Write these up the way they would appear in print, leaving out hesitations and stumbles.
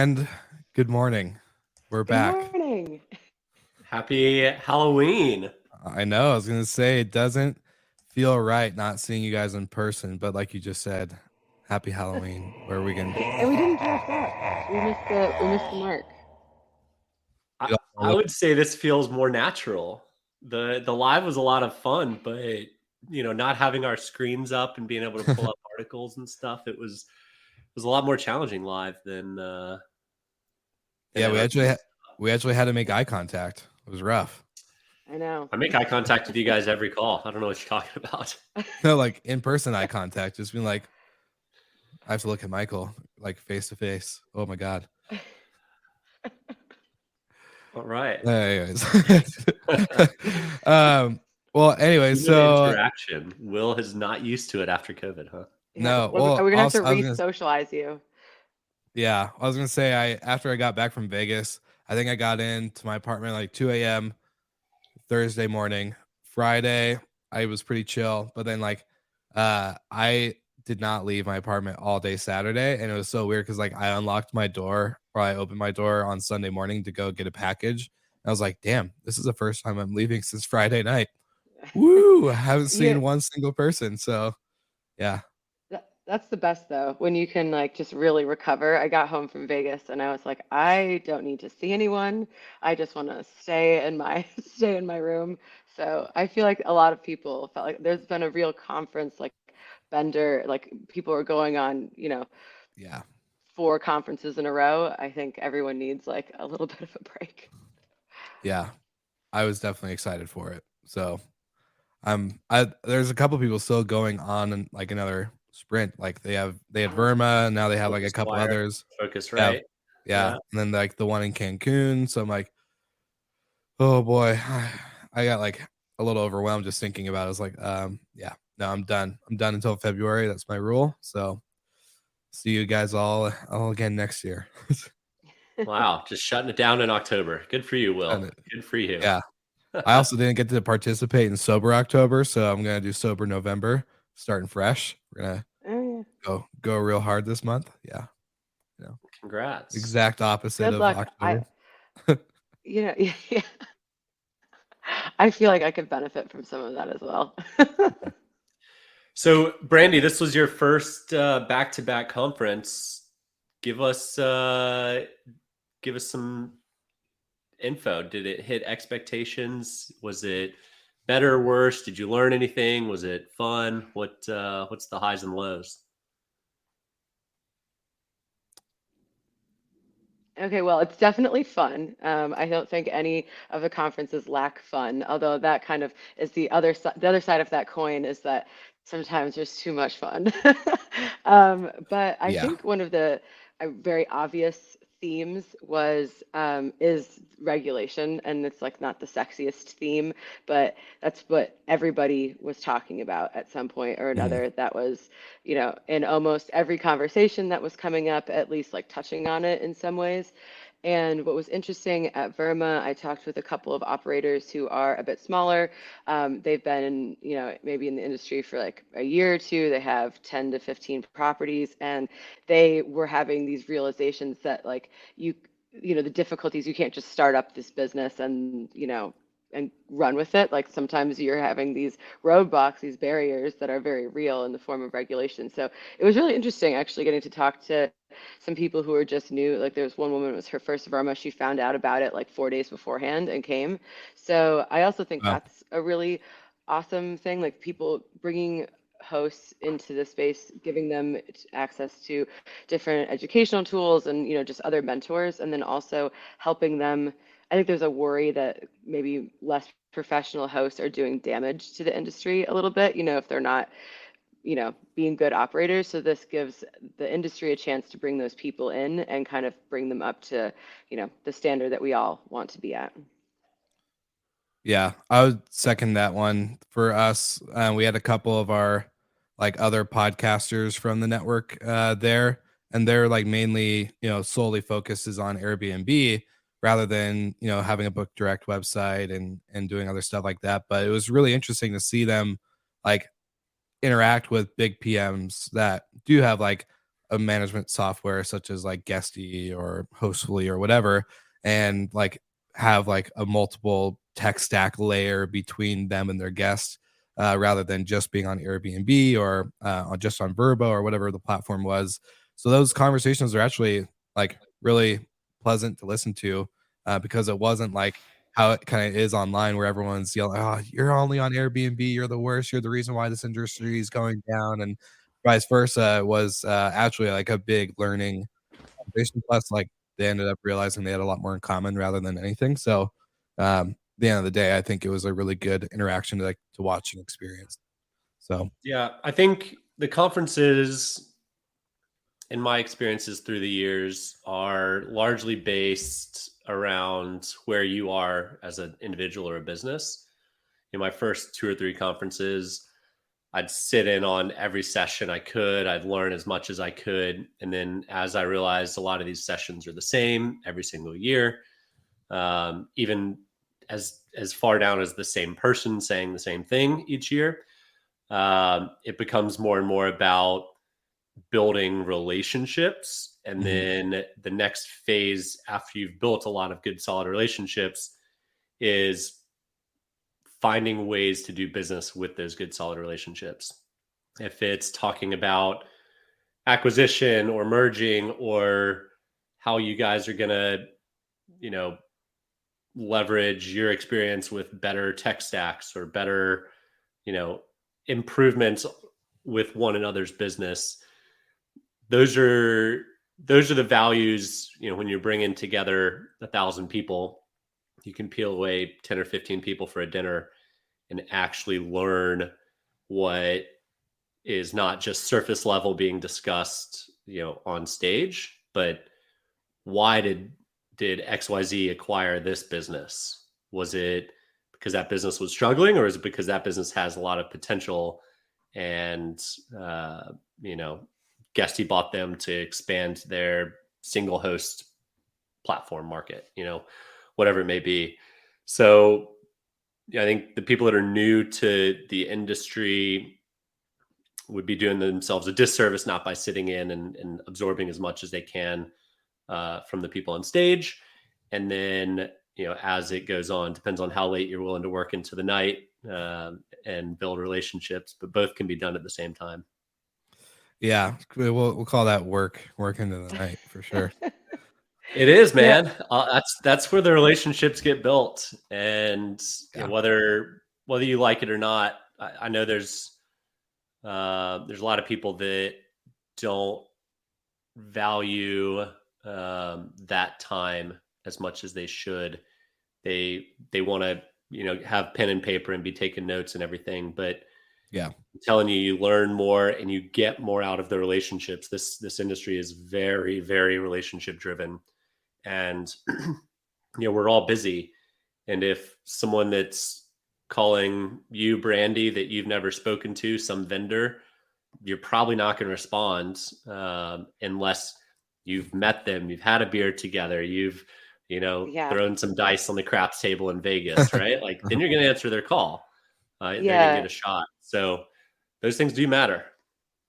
And good morning. We're Good back. morning. Happy Halloween. I know, I was going to say it doesn't feel right not seeing you guys in person, but like you just said, happy Halloween. Where are we going to And we didn't dress up. We missed the mark. I would say this feels more natural. The live was a lot of fun, but not having our screens up and being able to pull up articles and stuff, it was a lot more challenging live than Yeah, we actually had to make eye contact. It was rough. I know. I make eye contact with you guys every call. I don't know what you're talking about. No, like in-person eye contact, just being like, I have to look at Michael like face to face. Oh my God. All right. Anyways. Well, anyway, so interaction. Will is not used to it after COVID, huh? no, We're gonna have to I was re-socialize you. Yeah, I was gonna say after I got back from Vegas, I think I got into my apartment like 2 a.m. Thursday morning. Friday, I was pretty chill, but then I did not leave my apartment all day Saturday, and it was so weird because like I unlocked my door or I opened my door on Sunday morning to go get a package. And I was like, damn, this is the first time I'm leaving since Friday night. Woo! I haven't seen one single person, so yeah. That's the best though, when you can like just really recover. I got home from Vegas and I was like, I don't need to see anyone. I just want to stay in my stay in my room. So I feel like a lot of people felt like there's been a real conference like bender, like people are going on, Yeah. 4 conferences in a row. I think everyone needs like a little bit of a break. Yeah. I was definitely excited for it. So there's a couple people still going on and like another sprint. Like they had VRMA, and now they have like a couple others. Focus, right? Yeah. And then like the one in Cancun. So I'm like, oh boy, I got like a little overwhelmed just thinking about it. I was like, yeah, no, I'm done. I'm done until February. That's my rule. So see you guys all again next year. Wow, just shutting it down in October. Good for you, Will. Good for you. Yeah. I also didn't get to participate in Sober October, so I'm gonna do Sober November, starting fresh. We're gonna go real hard this month. Yeah. Congrats. Exact opposite Good of luck. October. Yeah. I feel like I could benefit from some of that as well. So, Brandy, this was your first back-to-back conference. Give us some info. Did it hit expectations? Was it better or worse? Did you learn anything? Was it fun? What's the highs and lows? Okay, well, it's definitely fun. I don't think any of the conferences lack fun, although that kind of is the other side. The other side of that coin is that sometimes there's too much fun. But I think one of the very obvious themes is regulation, and it's like not the sexiest theme, but that's what everybody was talking about at some point or another. That was, in almost every conversation that was coming up, at least like touching on it in some ways. And what was interesting at VRMA, I talked with a couple of operators who are a bit smaller. They've been, maybe in the industry for like a year or two. They have 10 to 15 properties, and they were having these realizations that like the difficulties, you can't just start up this business and run with it. Like sometimes you're having these roadblocks, these barriers that are very real in the form of regulation. So it was really interesting actually getting to talk to some people who were just new. Like there's one woman, it was her first VRMA. She found out about it like 4 days beforehand and came. So I also think that's a really awesome thing, like people bringing hosts into the space, giving them access to different educational tools and, just other mentors, and then also helping them. I think there's a worry that maybe less professional hosts are doing damage to the industry a little bit, if they're not, being good operators. So this gives the industry a chance to bring those people in and kind of bring them up to, the standard that we all want to be at. Yeah, I would second that one. For us, we had a couple of our like other podcasters from the network there, and they're like mainly solely focuses on Airbnb rather than having a Book Direct website and doing other stuff like that. But it was really interesting to see them like interact with big PMs that do have like a management software such as like Guesty or Hostfully or whatever, and like have like a multiple tech stack layer between them and their guests, rather than just being on Airbnb or just on Verbo or whatever the platform was. So those conversations are actually like really pleasant to listen to, because it wasn't like how it kind of is online where everyone's yelling, "Oh, you're only on Airbnb. You're the worst. You're the reason why this industry is going down," and vice versa. It was actually like a big learning conversation. Plus, like they ended up realizing they had a lot more in common rather than anything. So, at the end of the day, I think it was a really good interaction to watch and experience. So, Yeah, I think the conferences, in my experiences through the years, are largely based around where you are as an individual or a business. In my first 2 or 3 conferences, I'd sit in on every session I could. I'd learn as much as I could. And then as I realized a lot of these sessions are the same every single year, even as far down as the same person saying the same thing each year, it becomes more and more about building relationships. And then the next phase after you've built a lot of good, solid relationships is finding ways to do business with those good, solid relationships. If it's talking about acquisition or merging or how you guys are going to, leverage your experience with better tech stacks or better, improvements with one another's business. Those are the values, when you're bringing together 1,000 people, you can peel away 10 or 15 people for a dinner and actually learn what is not just surface level being discussed, on stage, but why did XYZ acquire this business? Was it because that business was struggling, or is it because that business has a lot of potential and, Guesty bought them to expand their single host platform market, whatever it may be. So I think the people that are new to the industry would be doing themselves a disservice not by sitting in and absorbing as much as they can from the people on stage. And then, as it goes on, depends on how late you're willing to work into the night and build relationships, but both can be done at the same time. yeah, we'll call that work into the night for sure. It is, man. That's where the relationships get built, and whether you like it or not, I know there's a lot of people that don't value that time as much as they should. They want to have pen and paper and be taking notes and everything, but I'm telling you learn more and you get more out of the relationships. This industry is very, very relationship driven. And, we're all busy. And if someone that's calling you Brandy that you've never spoken to, some vendor, you're probably not going to respond unless you've met them, you've had a beer together, you've, thrown some dice on the craps table in Vegas, right? Like then you're going to answer their call. They're going to get a shot. So those things do matter.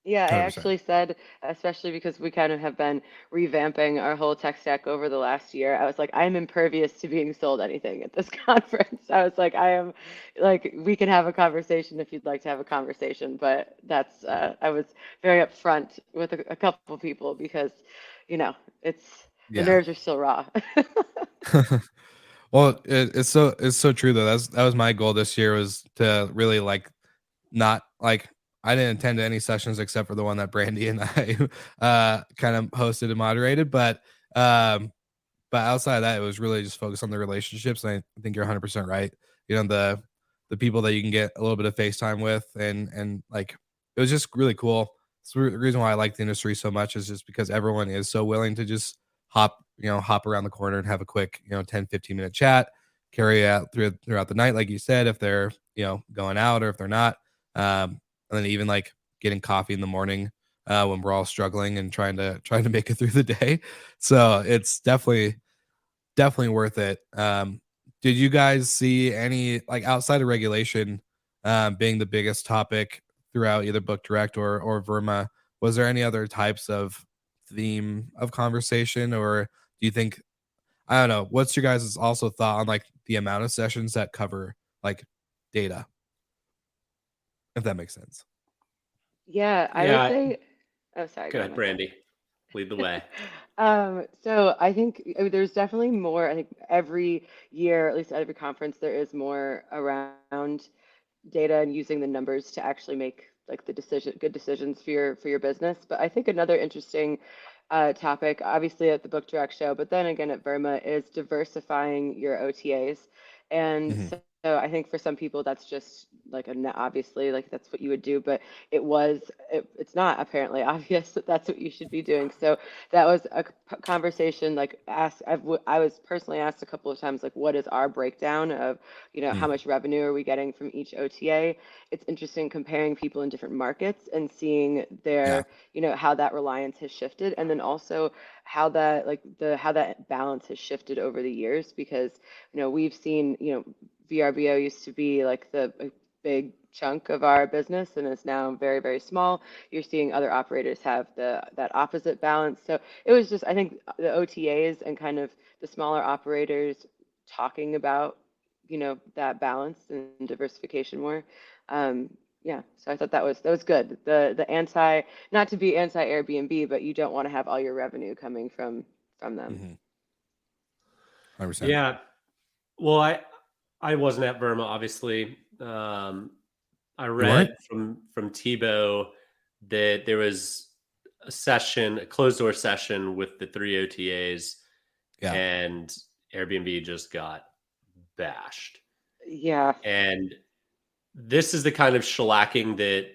Yeah, I 100%. actually said, especially because we kind of have been revamping our whole tech stack over the last year, I was like, I'm impervious to being sold anything at this conference. I was like, I am like, we can have a conversation if you'd like to have a conversation, but that's, I was very upfront with a couple of people because, it's, the nerves are still raw. Well, it's so true though. That was my goal this year, was to really like not like, I didn't attend any sessions except for the one that Brandy and I kind of hosted and moderated, but outside of that, it was really just focused on the relationships. And I think you're 100% right. The people that you can get a little bit of FaceTime with, and like it was just really cool. So the reason why I like the industry so much is just because everyone is so willing to just hop around the corner and have a quick 10-15 minute chat, carry out throughout the night, like you said, if they're going out or if they're not. And then even like getting coffee in the morning when we're all struggling and trying to make it through the day. So it's definitely worth it. Did you guys see any, like, outside of regulation being the biggest topic throughout either Book Direct or VRMA? Was there any other types of theme of conversation, or do you think, I don't know, what's your guys' also thought on like the amount of sessions that cover like data, if that makes sense? Yeah, I would Yeah, say, oh, sorry, go go on, ahead, Michael. Brandy. Lead the way. So I think there's definitely more. I think every year, at least at every conference, there is more around data and using the numbers to actually make like good decisions for your business. But I think another interesting topic, obviously at the Book Direct Show, but then again at VRMA, is diversifying your OTAs. And Mhm. so I think for some people that's just like obviously like that's what you would do, but it's not apparently obvious that that's what you should be doing. So that was a conversation like I was personally asked a couple of times like what is our breakdown of how Mm. much revenue are we getting from each OTA. It's interesting comparing people in different markets and seeing Yeah. how that reliance has shifted, and then also how that how that balance has shifted over the years, because we've seen VRBO used to be like a big chunk of our business and is now very, very small. You're seeing other operators have that opposite balance. So it was just, I think the OTAs and kind of the smaller operators talking about, that balance and diversification more. Yeah, so I thought that was good. The not to be anti Airbnb, but you don't want to have all your revenue coming from them. Mm-hmm. 100%. Yeah. Well, I wasn't at VRMA, obviously. I You weren't? read from Tebow that there was a closed door session with the three OTAs, Yeah. and Airbnb just got bashed. Yeah. And this is the kind of shellacking that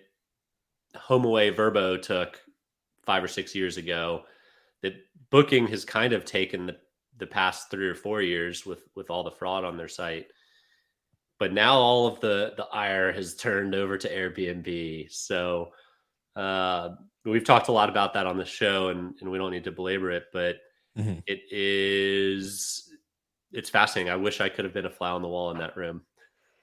HomeAway Verbo took 5 or 6 years ago, that Booking has kind of taken the past 3 or 4 years with all the fraud on their site. But now all of the ire has turned over to Airbnb. So we've talked a lot about that on the show, and we don't need to belabor it, but Mm-hmm. it's fascinating. I wish I could have been a fly on the wall in that room.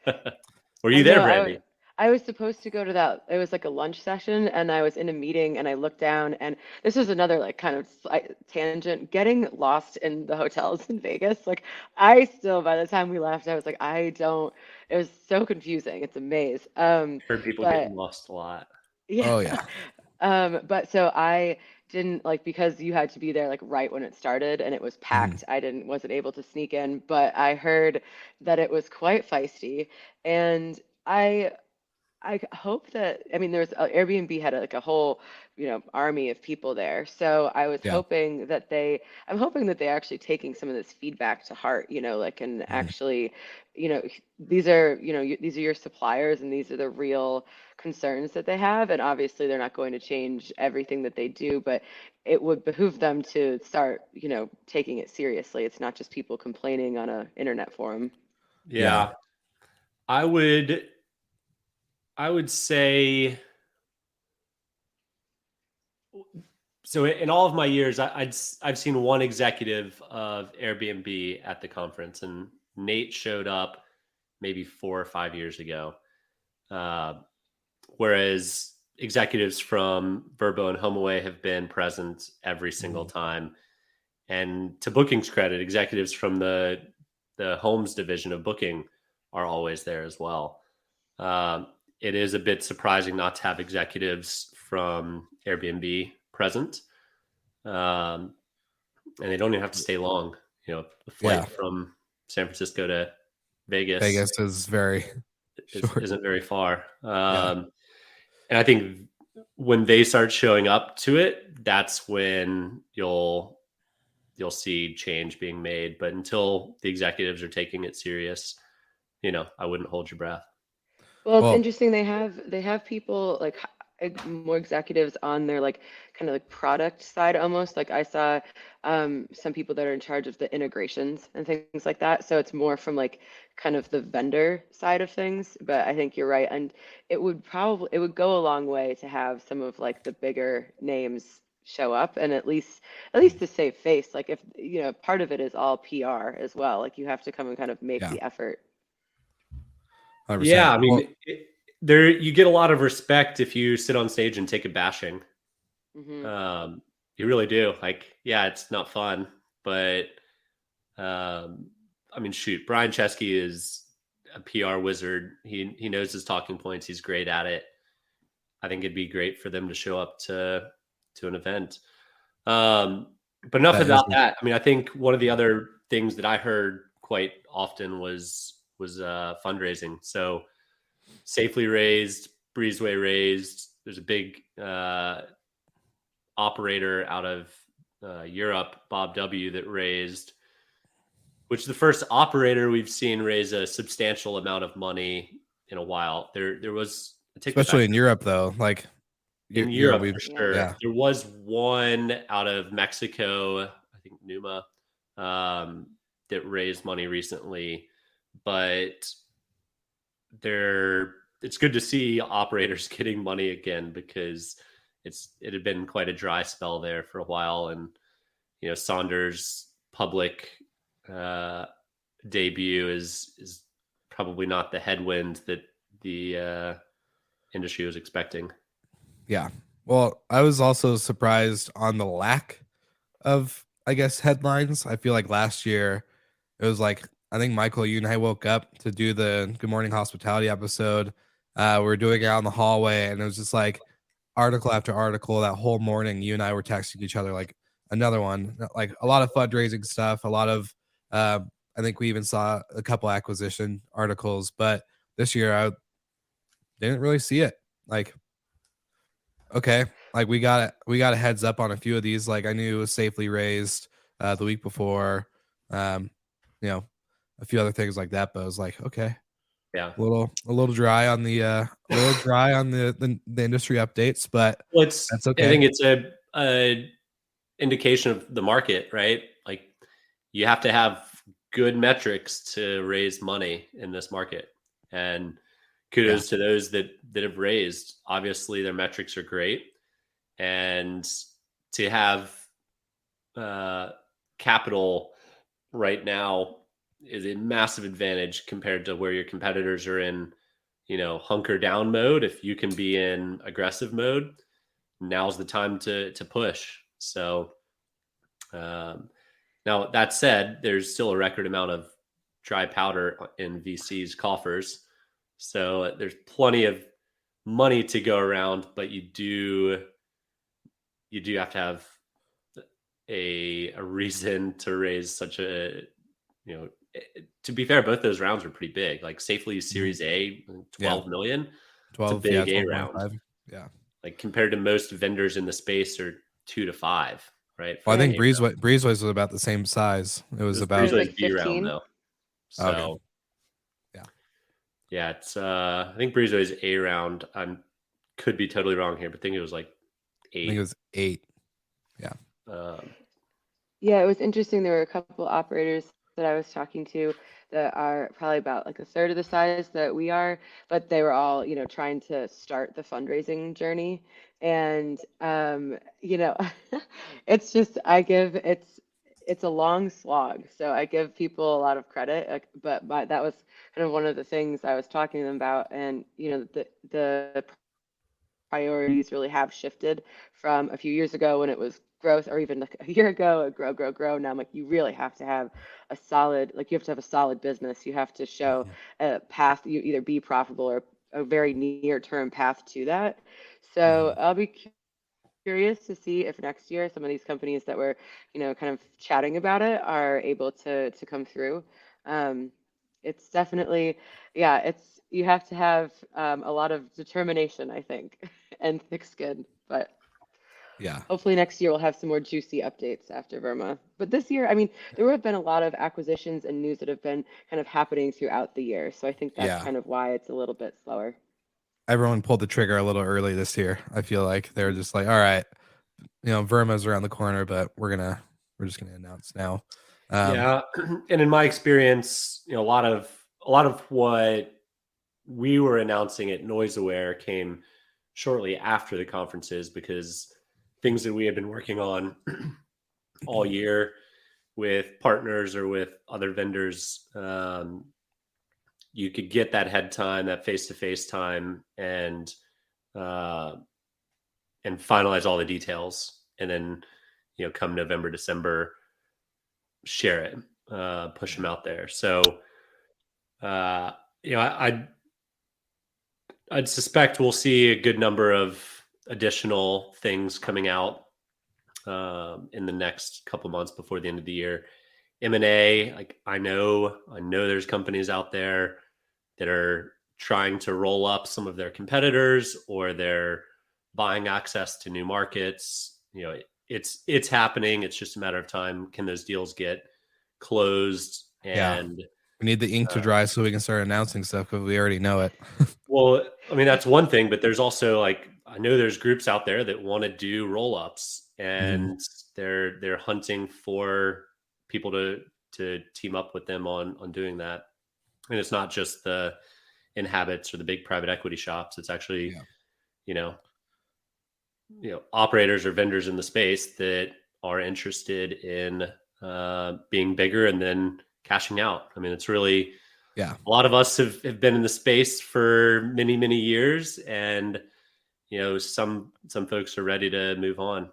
Were I you there, know. Brandy? I was supposed to go to that. It was like a lunch session, and I was in a meeting, and I looked down, and this was another like kind of tangent. Getting lost in the hotels in Vegas, like I still, by the time we left, I was like, I don't. It was so confusing. It's a maze. Heard people getting But lost a lot. yeah. Oh yeah. But so I didn't like, because you had to be there like right when it started and it was Mm-hmm. packed. I didn't wasn't able to sneak in, but I heard that it was quite feisty, and I I hope that, I mean, there's Airbnb had like a whole, army of people there. So I was Yeah. hoping that I'm hoping that they're actually taking some of this feedback to heart, like, and Mm-hmm. actually, these are, these are your suppliers and these are the real concerns that they have. And obviously they're not going to change everything that they do, but it would behoove them to start, taking it seriously. It's not just people complaining on a internet forum. Yeah. Yeah. I would say, so in all of my years, I've seen one executive of Airbnb at the conference, and Nate showed up maybe 4 or 5 years ago. Whereas executives from Verbo and HomeAway have been present every single Mm-hmm. time. And to Booking's credit, executives from the homes division of Booking are always there as well. It is a bit surprising not to have executives from Airbnb present, and they don't even have to stay long. The Yeah. flight from San Francisco to Vegas Vegas is very short. isn't very far. Yeah. And I think when they start showing up to it, that's when you'll see change being made. But until the executives are taking it serious, I wouldn't hold your breath. Well, it's Well, interesting. They have people like more executives on their like kind of like product side almost. Like I saw some people that are in charge of the integrations and things like that. So it's more from like kind of the vendor side of things. But I think you're right, and it would go a long way to have some of like the bigger names show up, and at least to save face. Like if part of it is all PR as well. Like you have to come and kind of make yeah, the effort. 100%. Yeah, I Well, mean, there you get a lot of respect if you sit on stage and take a bashing. Hmm. Um, You really do. Like, yeah, it's not fun, but I mean, shoot, Brian Chesky is a PR wizard. He knows his talking points. He's great at it. I think it'd be great for them to show up to an event. But enough That about is, that. I mean, I think one of the other things that I heard quite often was fundraising. So Safely raised, Breezeway raised. There's a big operator out of Europe, Bob W, that raised, which is the first operator we've seen raise a substantial amount of money in a while. There was, especially in Europe though, like in Europe, Europe for sure. Yeah. There was one out of Mexico, I think Numa, that raised money recently, but it's good to see operators getting money again, because it had been quite a dry spell there for a while. And Saunders' public debut is probably not the headwind that the industry was expecting. Yeah. Well, I was also surprised on the lack of, I guess, headlines. I feel like last year it was like, I think Michael, you and I woke up to do the Good Morning Hospitality episode. We were doing it out in the hallway, and it was just like article after article that whole morning. You and I were texting each other like another one, like a lot of fundraising stuff, a lot of, I think we even saw a couple acquisition articles, but this year I didn't really see it. Like, okay, like we got a heads up on a few of these. Like I knew it was Safely raised the week before, you know, a few other things like that, but I was like, okay, Yeah, a little dry on the the industry updates, but well, that's okay. I think it's a indication of the market, right? Like, you have to have good metrics to raise money in this market, and kudos to those that have raised. Obviously, their metrics are great, and to have capital right now is a massive advantage compared to where your competitors are in, hunker down mode. If you can be in aggressive mode, now's the time to push. So, now that said, there's still a record amount of dry powder in VC's coffers. So there's plenty of money to go around, but you do have to have a reason to raise such a, to be fair, both those rounds were pretty big. Like Safely Series A, 12 million. 12, it's a big A 12.5. round. Yeah. Like compared to most vendors in the space are 2 to 5, right? Well, I think Breezeway was about the same size. It was about Breezeway's like B 15. round though. So okay. yeah, it's I think Breezeway's A round. I could be totally wrong here, but I think it was like 8. I think it was 8. Yeah. Yeah, it was interesting. There were a couple operators that I was talking to that are probably about like a third of the size that we are, but they were all, trying to start the fundraising journey. And it's just it's a long slog. So I give people a lot of credit, but that was kind of one of the things I was talking to them about. And the priorities really have shifted from a few years ago when it was growth, or even like a year ago, grow. Now I'm like, you really have to have a solid, like you have to have a solid business. You have to show a path, you either be profitable or a very near term path to that. So I'll be curious to see if next year some of these companies that were, kind of chatting about it are able to come through. It's definitely, you have to have a lot of determination, I think, and thick skin. But yeah, hopefully next year we'll have some more juicy updates after VRMA. But this year, I mean, there have been a lot of acquisitions and news that have been kind of happening throughout the year. So I think that's kind of why it's a little bit slower. Everyone pulled the trigger a little early this year. I feel like they're just like, all right, VRMA's around the corner, but we're just gonna announce now. Yeah, and in my experience, a lot of what we were announcing at Noise Aware came shortly after the conferences, because things that we had been working on all year with partners or with other vendors, you could get that head time, that face-to-face time, and finalize all the details. And then come November, December, share it, push them out there. So, I'd suspect we'll see a good number of additional things coming out in the next couple months before the end of the year. M&A, like I know there's companies out there that are trying to roll up some of their competitors, or they're buying access to new markets. It's happening. It's just a matter of time. Can those deals get closed? And we need the ink to dry so we can start announcing stuff, because we already know it. Well, I mean, that's one thing, but there's also I know there's groups out there that want to do roll-ups, and they're hunting for people to team up with them on doing that. And it's not just the Inhabits or the big private equity shops. It's actually, operators or vendors in the space that are interested in being bigger and then cashing out. I mean, it's really, a lot of us have been in the space for many, many years, and some folks are ready to move on.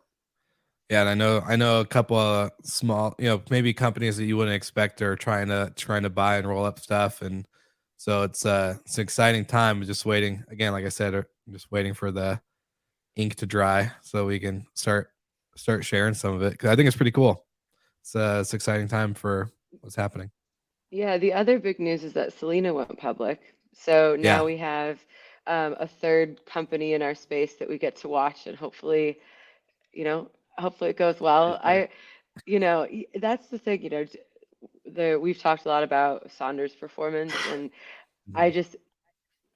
Yeah, and I know a couple of small, maybe companies that you wouldn't expect are trying to buy and roll up stuff, and so it's an exciting time. Just waiting again, like I said, I'm just waiting for the ink to dry so we can start sharing some of it, because I think it's pretty cool. It's an exciting time for what's happening. Yeah, the other big news is that Selena went public. So now we have a third company in our space that we get to watch, and hopefully it goes well. That's the thing, we've talked a lot about Saunders' performance, and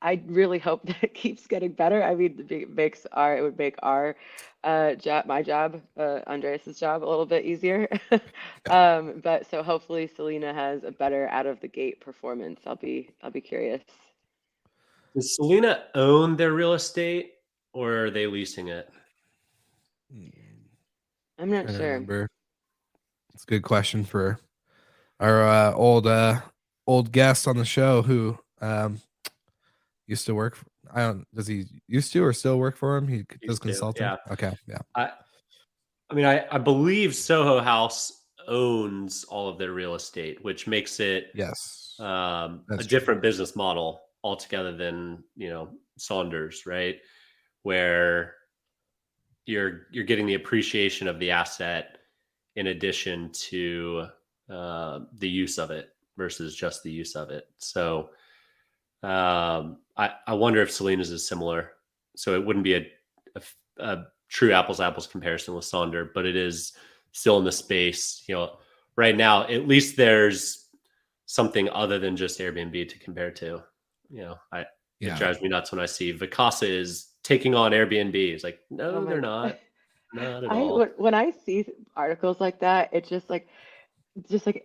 I really hope that it keeps getting better. I mean, it would make our job, my job, Andreas's job, a little bit easier. But so hopefully Selena has a better out of the gate performance. I'll be curious. Does Selena own their real estate, or are they leasing it? I'm not sure. Remember. It's a good question for our old guest on the show who used to work. Does he used to or still work for him? He does consulting. Yeah. Okay. Yeah. I mean, I believe Soho House owns all of their real estate, which makes it a different business model altogether than Saunders, right? Where you're getting the appreciation of the asset in addition to the use of it versus just the use of it. So I wonder if Selena's is similar. So it wouldn't be a true apples to apples comparison with Sonder, but it is still in the space. Right now, at least there's something other than just Airbnb to compare to. It drives me nuts when I see Vacasa is taking on Airbnb. It's like, no, they're not. Not at all. When I see articles like that, it's just like,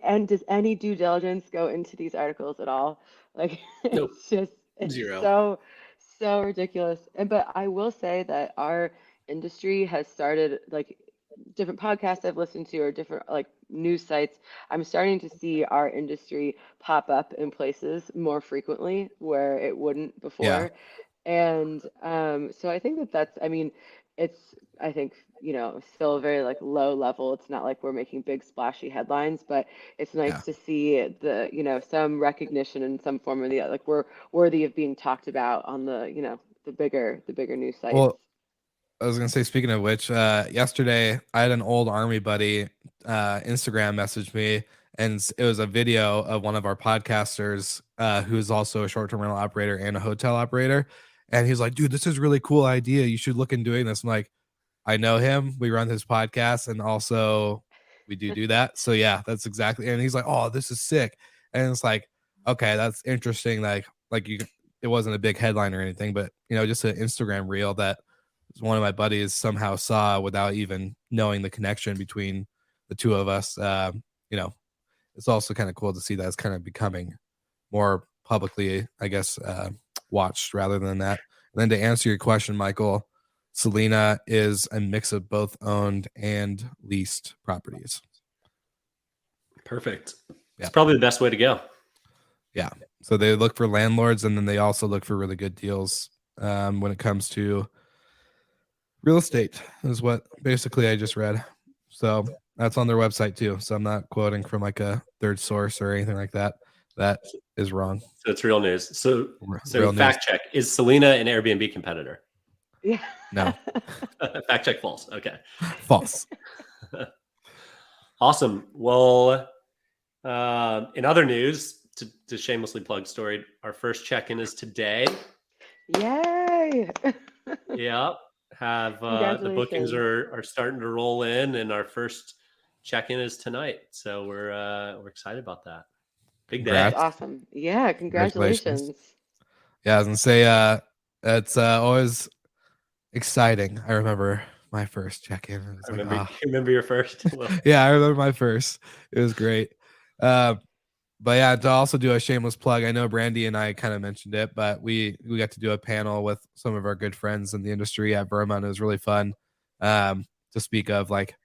and does any due diligence go into these articles at all? Like, nope. It's zero. So ridiculous. But I will say that our industry has started, like, different podcasts I've listened to or different like news sites, I'm starting to see our industry pop up in places more frequently where it wouldn't before. And so I think that's, I mean, I think, still a very like low level. It's not like we're making big splashy headlines, but it's nice to see the, some recognition in some form or the other. Like we're worthy of being talked about on the, the bigger news sites. Well, I was gonna say, speaking of which, yesterday I had an old Army buddy Instagram message me, and it was a video of one of our podcasters who's also a short-term rental operator and a hotel operator, and he's like, "Dude, this is a really cool idea. You should look into doing this." I'm like, I know him. We run his podcast, and also we do that. So yeah, that's exactly. And he's like, "Oh, this is sick," and it's like, okay, that's interesting. Like it wasn't a big headline or anything, but just an Instagram reel that one of my buddies somehow saw without even knowing the connection between the two of us. It's also kind of cool to see that it's kind of becoming more publicly, I guess, watched rather than that. And then to answer your question, Michael, Selena is a mix of both owned and leased properties. Perfect. It's probably the best way to go. Yeah. So they look for landlords, and then they also look for really good deals when it comes to real estate, is what basically I just read. So that's on their website too. So I'm not quoting from like a third source or anything like that. That is wrong. So it's real news. So Real news. fact check: is Selena an Airbnb competitor? Yeah. No. Fact check false. Okay. False. Awesome. Well, in other news, to shamelessly plug Story, our first check-in is today. Yay! Yeah. Have the bookings Congratulations. are starting to roll in, and our first check-in is tonight. So we're excited about that. Big day. That's Congrats. awesome. Yeah, congratulations. Yeah, I was gonna say it's always exciting. I remember my first check-in. It was You remember your first? Yeah, I remember my first. It was great. But yeah, to also do a shameless plug, I know Brandy and I kind of mentioned it, but we got to do a panel with some of our good friends in the industry at VRMA, and it was really fun to speak of like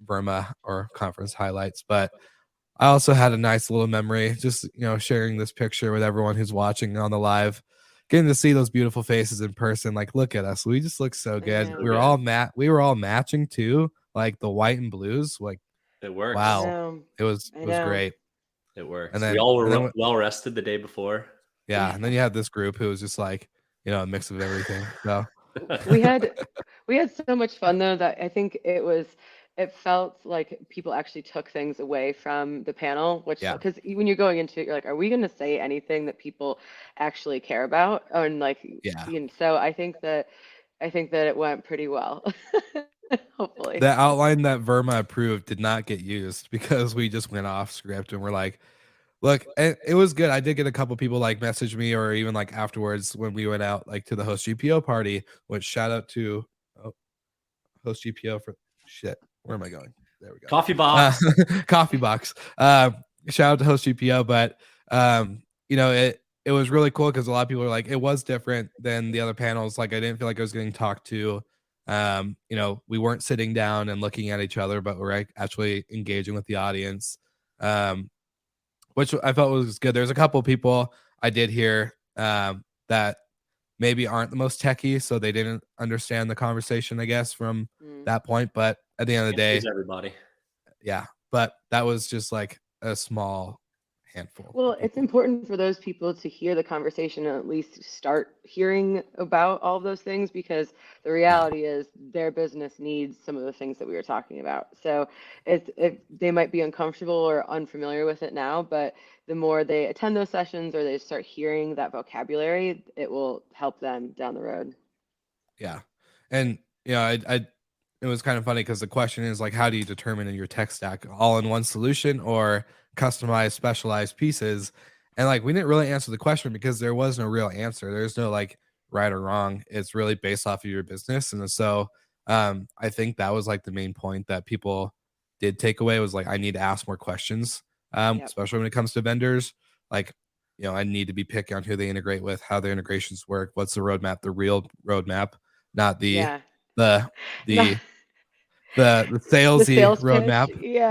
VRMA or conference highlights. But I also had a nice little memory, just sharing this picture with everyone who's watching on the live, getting to see those beautiful faces in person. Like, look at us, we just look so good. know. We were all matching too, like the white and blues. Like, It works. wow, it was great. It works. And then we all were well rested the day before. Yeah, and then you have this group who was just like, a mix of everything. So we had so much fun though that I think it felt like people actually took things away from the panel, which because when you're going into it, you're like, are we going to say anything that people actually care about? And like, so I think that it went pretty well. Hopefully. The outline that VRMA approved did not get used because we just went off script and we're like, look, it was good. I did get a couple people like message me or even like afterwards when we went out like to the host GPO party, which shout out to host GPO for shit. Where am I going? There we go. Coffee box. Coffee box. Shout out to host GPO, but it was really cool because a lot of people were like, it was different than the other panels. Like I didn't feel like I was getting talked to. We weren't sitting down and looking at each other, but we're actually engaging with the audience. Which I felt was good. There's a couple of people I did hear that maybe aren't the most techie, so they didn't understand the conversation, I guess, from that point. But at the end of the day, everybody. Yeah, but that was just like a small handful. Well, it's important for those people to hear the conversation and at least start hearing about all of those things because the reality is their business needs some of the things that we were talking about. So they might be uncomfortable or unfamiliar with it now, but the more they attend those sessions or they start hearing that vocabulary, it will help them down the road. Yeah. And, it was kind of funny because the question is like, how do you determine in your tech stack all in one solution or customized, specialized pieces? And like, we didn't really answer the question because there was no real answer. There's no like right or wrong. It's really based off of your business. And so I think that was like the main point that people did take away was like, I need to ask more questions, especially when it comes to vendors. Like, I need to be picky on who they integrate with, how their integrations work, what's the roadmap, the real roadmap, not the salesy sales roadmap. Pitch.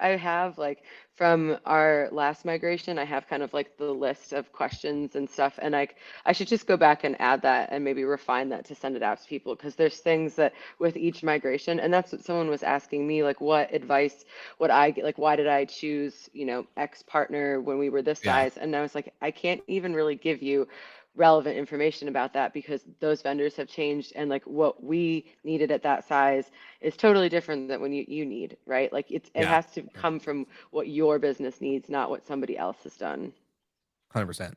I have like from our last migration, I have kind of like the list of questions and stuff, and I should just go back and add that and maybe refine that to send it out to people because there's things that with each migration, and that's what someone was asking me, like what advice would I get, like why did I choose X partner when we were this size, and I was like I can't even really give you relevant information about that because those vendors have changed and like what we needed at that size is totally different than when you need, right? Like it has to come from what your business needs, not what somebody else has done. 100%.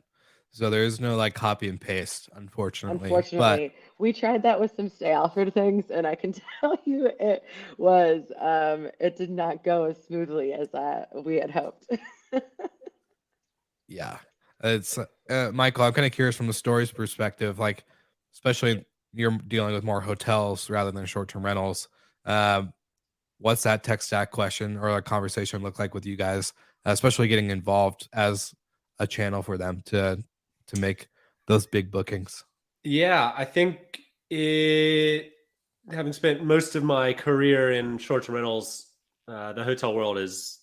So there is no like copy and paste, unfortunately. But we tried that with some Stay Alfred things, and I can tell you it did not go as smoothly as we had hoped. Yeah. It's Michael, I'm kind of curious from the stories perspective, like especially you're dealing with more hotels rather than short-term rentals. What's that tech stack question or a conversation look like with you guys, especially getting involved as a channel for them to make those big bookings? Yeah, I think having spent most of my career in short-term rentals, the hotel world is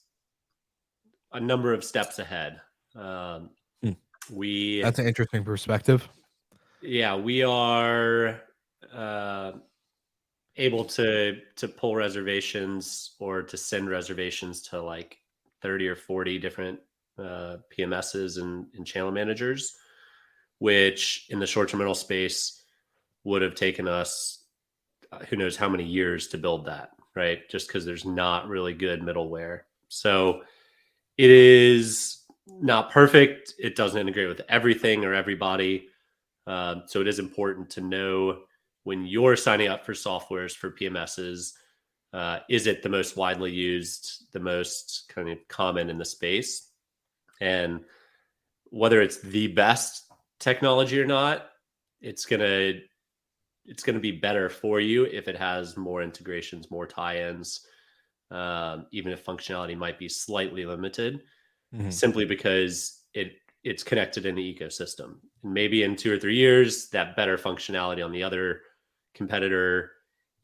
a number of steps ahead. That's an interesting perspective. Yeah, we are able to pull reservations or to send reservations to like 30 or 40 different PMSs and channel managers, which in the short-term rental space would have taken us who knows how many years to build that, right? Just because there's not really good middleware. So it is not perfect. It doesn't integrate with everything or everybody. So it is important to know when you're signing up for softwares for PMSs, is it the most widely used, the most kind of common in the space? And whether it's the best technology or not, it's gonna be better for you if it has more integrations, more tie-ins, even if functionality might be slightly limited, simply because it's connected in the ecosystem. And maybe in 2 or 3 years, that better functionality on the other competitor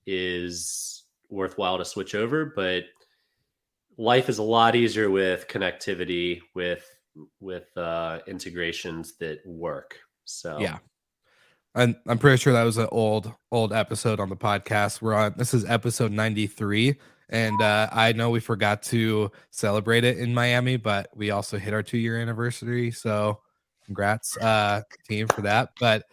is worthwhile to switch over. But life is a lot easier with connectivity, with integrations that work. So Yeah. And I'm pretty sure that was an old episode on the podcast. This is episode 93. And I know we forgot to celebrate it in Miami, but we also hit our 2-year anniversary. So congrats, team, for that. But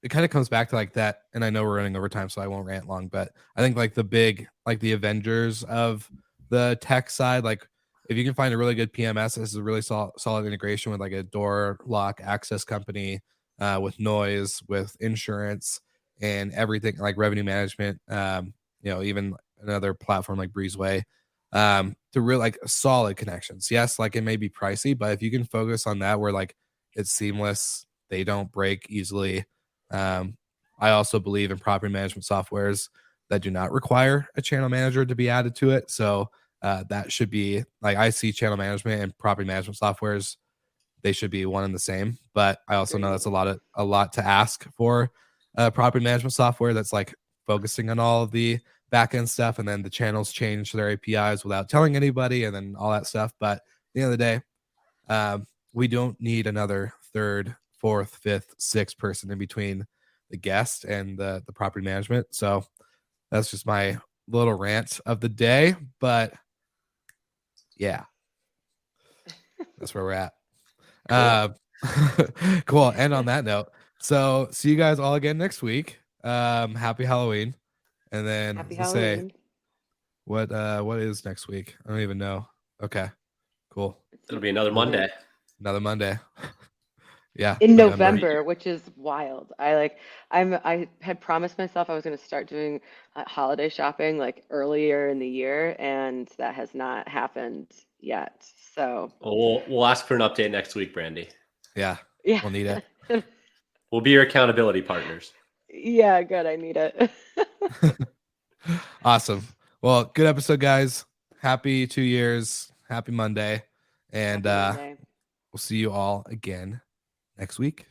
it kind of comes back to like that. And I know we're running over time, so I won't rant long, but I think like the Avengers of the tech side, like if you can find a really good PMS, this is a really solid integration with like a door lock access company, with noise, with insurance, and everything like revenue management. Even another platform like Breezeway, to really like solid connections. Yes, like it may be pricey, but if you can focus on that where like it's seamless, they don't break easily. I also believe in property management softwares that do not require a channel manager to be added to it. So that should be like, I see channel management and property management softwares, they should be one and the same. But I also know that's a lot to ask for property management software that's like focusing on all of the back end stuff, and then the channels change their APIs without telling anybody, and then all that stuff. But at the end of the day, we don't need another third, fourth, fifth, sixth person in between the guest and the property management. So that's just my little rant of the day. But yeah, that's where we're at. Cool. And on that note, so see you guys all again next week. Happy Halloween. And then Happy to say, Halloween. what is next week? I don't even know. Okay, cool. it'll be another Monday. Another Monday. Yeah. In November, which is wild. I had promised myself I was going to start doing holiday shopping like earlier in the year, and that has not happened yet. So we'll ask for an update next week, Brandy. Yeah. We'll need it. We'll be your accountability partners. Yeah, good. I need it. Awesome. Well, good episode, guys. Happy 2 years. Happy Monday. And Happy Monday. we'll see you all again next week.